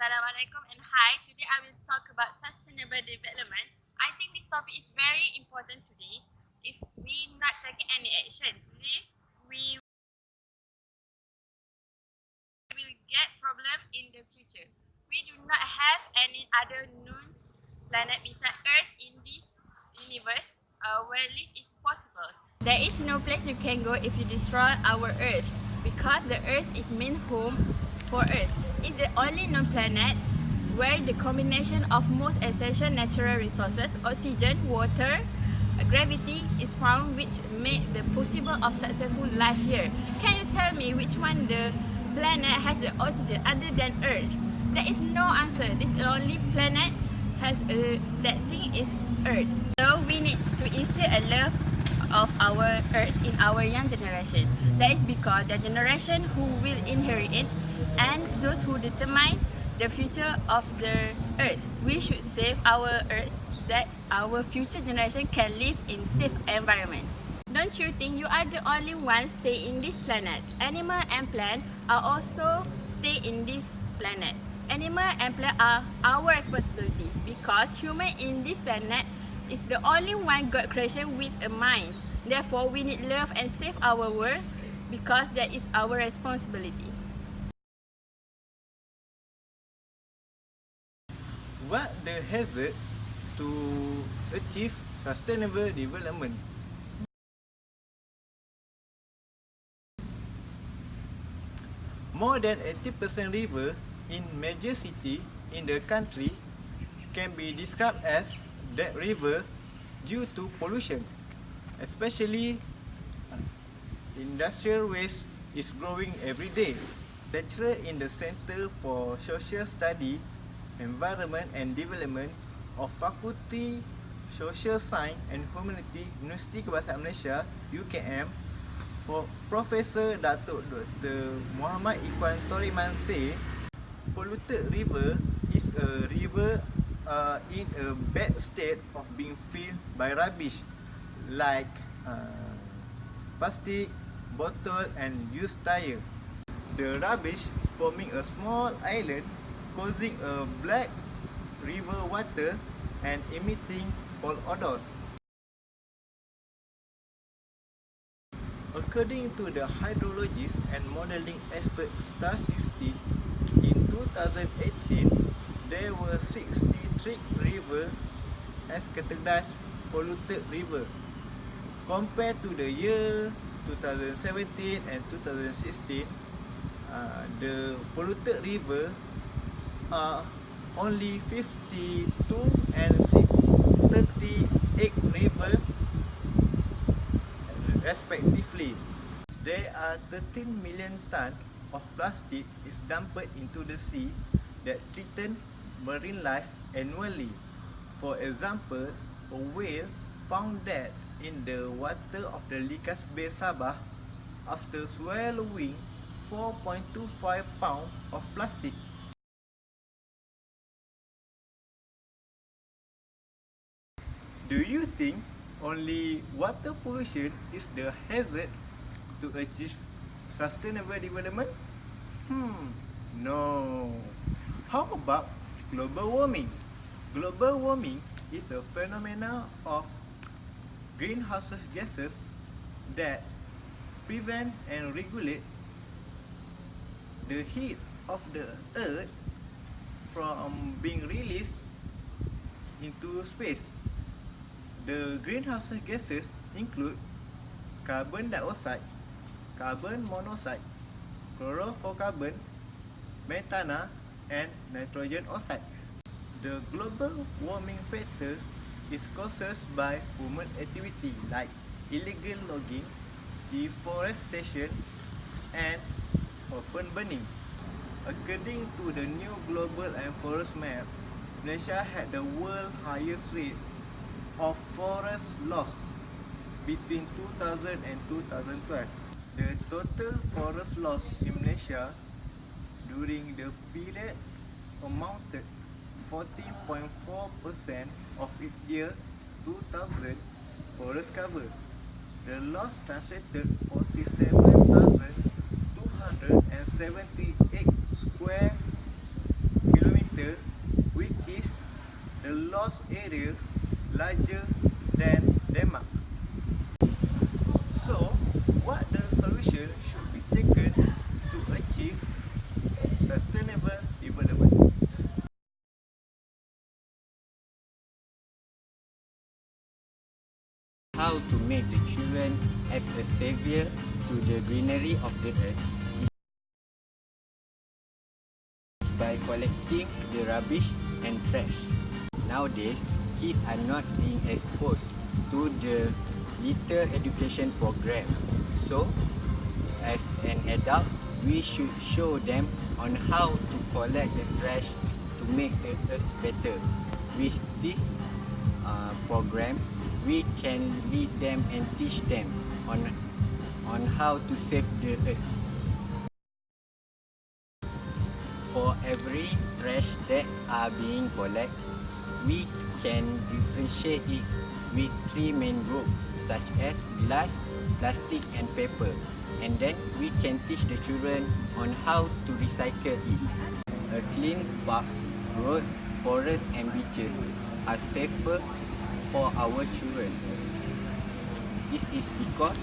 Assalamualaikum and hi. Today I will talk about sustainable development. I think this topic is very important today. If we not taking any action today, we will get problem in the future. We do not have any other known planet beside Earth in this universe where life is possible. There is no place you can go if you destroy our Earth because the Earth is main home for Earth. It's the only known planet where the combination of most essential natural resources, oxygen, water, gravity is found which make the possible of successful life here. Can you tell me which one the planet has the oxygen other than Earth? There is no answer. This only planet has that thing is Earth. So we need to instill a love of our Earth in our young generation. That is because the generation who will inherit it and those who determine the future of the Earth. We should save our Earth that our future generation can live in safe environment. Don't you think you are the only one stay in this planet? Animal and plant are also stay in this planet. Animal and plant are our responsibility because human in this planet is the only one God creation with a mind. Therefore, we need love and save our world because that is our responsibility. What the hazard to achieve sustainable development? More than 80% river in major city in the country can be described as dead river due to pollution. Especially industrial waste is growing every day. Lecturer in the Center for Social Study, Environment and Development of Fakulti Social Science and Humanity Universiti Kebangsaan Malaysia UKM, Professor Datuk Dr. Muhammad Ikhwan Toriman say, polluted river is a river in a bad state of being filled by rubbish like plastic, bottle and used tire. The rubbish forming a small island causing a black river water and emitting foul odors. According to the hydrologist and modeling expert statistics, in 2018, there were 63 rivers as categorized polluted river. Compared to the year 2017 and 2016, the polluted river are only 52 and 38 river respectively. There are 13 million tons of plastic is dumped into the sea that threaten marine life annually. For example, a whale found dead in the water of the Likas Bay, Sabah after swallowing 4.25 pounds of plastic. Do you think only water pollution is the hazard to achieve sustainable development? No. How about global warming? Global warming is a phenomenon of greenhouse gases that prevent and regulate the heat of the earth from being released into space. The greenhouse gases include carbon dioxide, carbon monoxide, chlorofluorocarbon, methane, and nitrogen oxide. The global warming factor is caused by human activity like illegal logging, deforestation, and open burning. According to the new global and forest map, Malaysia had the world's highest rate of forest loss between 2000 and 2012. The total forest loss in Malaysia during the period amounted 14.4% of its year 2000 forest cover. The loss translated 47,278 square kilometers barrier to the greenery of the earth is by collecting the rubbish and trash. Nowadays, kids are not being exposed to the litter education program. So, as an adult, we should show them on how to collect the trash to make the earth better. With this program, we can lead them and teach them on how to save the earth. For every trash that are being collected, we can differentiate it with three main groups such as glass, plastic and paper. And then we can teach the children on how to recycle it. A clean park, road, forest and beaches are safer for our children. This is because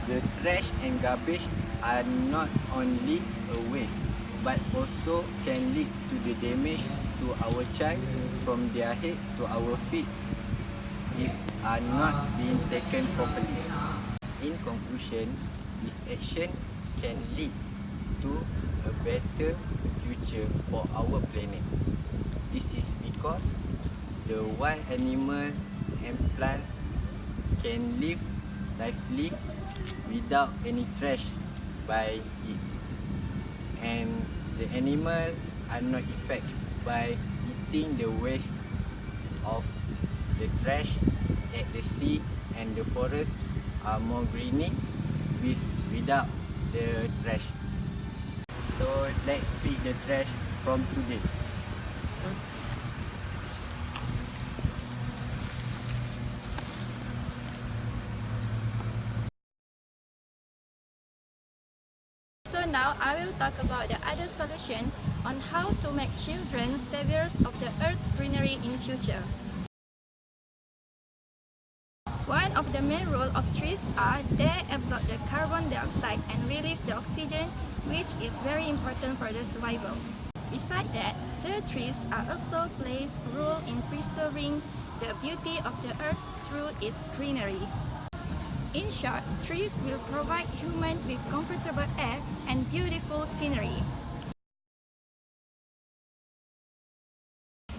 the trash and garbage are not only a waste but also can lead to the damage to our child from their head to our feet if are not being taken properly. In conclusion, this action can lead to a better future for our planet. This is because the wild animal and plants can live lively without any trash by it, and the animals are not affected by eating the waste of the trash at the sea, and the forest are more greeny without the trash. So let's pick the trash from today. So now I will talk about the other solution on how to make children saviors of the earth's greenery in future. One of the main roles of trees are they absorb the carbon dioxide and release the oxygen, which is very important for the survival. Besides that, the trees are also plays a role in preserving the beauty of the earth through its greenery. In short, trees will provide humans with comfortable air and beautiful scenery.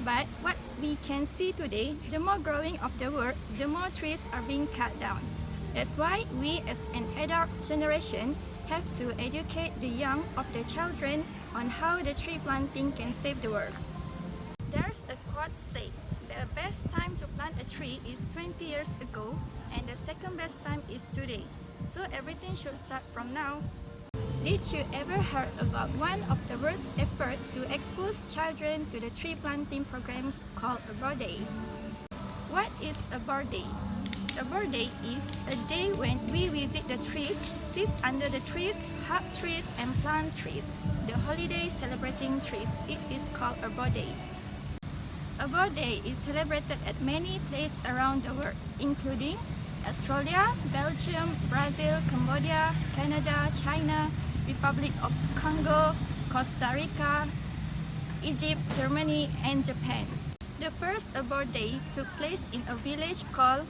But what we can see today, the more growing of the world, the more trees are being cut down. That's why we as an adult generation have to educate the young of the children on how the tree planting can save the world. There's a quote say, the best time to plant a tree is 20 years ago and the second best time is today. So everything should start from now. Did you ever heard about one of the world's efforts to expose children to the tree planting programs called a birthday? What is a birthday? A birthday is a day when we visit the trees, sit under the trees, hug trees and plant trees. The holiday celebrating trees, it is called a birthday. A birthday is celebrated at many places around the world, including Australia, Belgium, Brazil, Cambodia, Canada, China, Republic of Congo, Costa Rica, Egypt, Germany, and Japan. The first birthday took place in a village called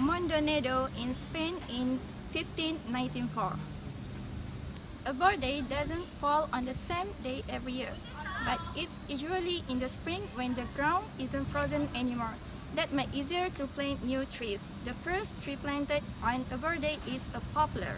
Mondonedo in Spain in 1594. A birthday doesn't fall on the same day every year, but it's usually in the spring when the ground isn't frozen anymore. That makes it easier to plant new trees. The first tree planted on a birthday is a poplar.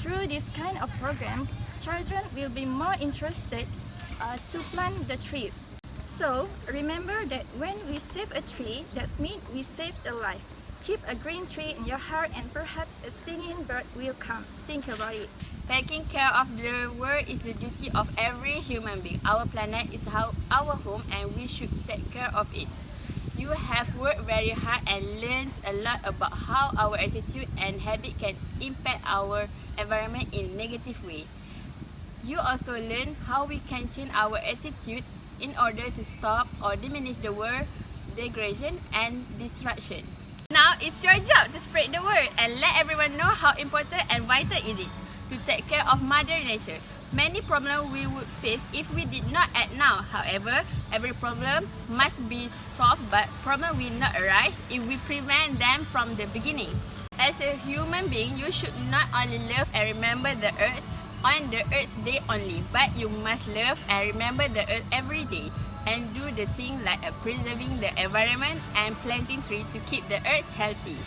Through this kind of programs, children will be more interested to plant the trees. So remember that when we save a tree, that means we save a life. Keep a green tree in your heart and perhaps a singing bird will come. Think about it. Taking care of the world is the duty of every human being. Our planet is our home and we should take care of it. You have worked very hard and learned a lot about how our attitude and habit can impact our environment in a negative way. You also learn how we can change our attitude in order to stop or diminish the world degradation and destruction. Now it's your job to spread the word and let everyone know how important and vital it is to take care of Mother Nature. Many problems we would face if we did not act now. However, every problem must be solved, but problems will not arise if we prevent them from the beginning. As a human being, you should not only love and remember the earth on the Earth's Day only, but you must love and remember the earth every day and do the thing like preserving the environment and planting trees to keep the earth healthy.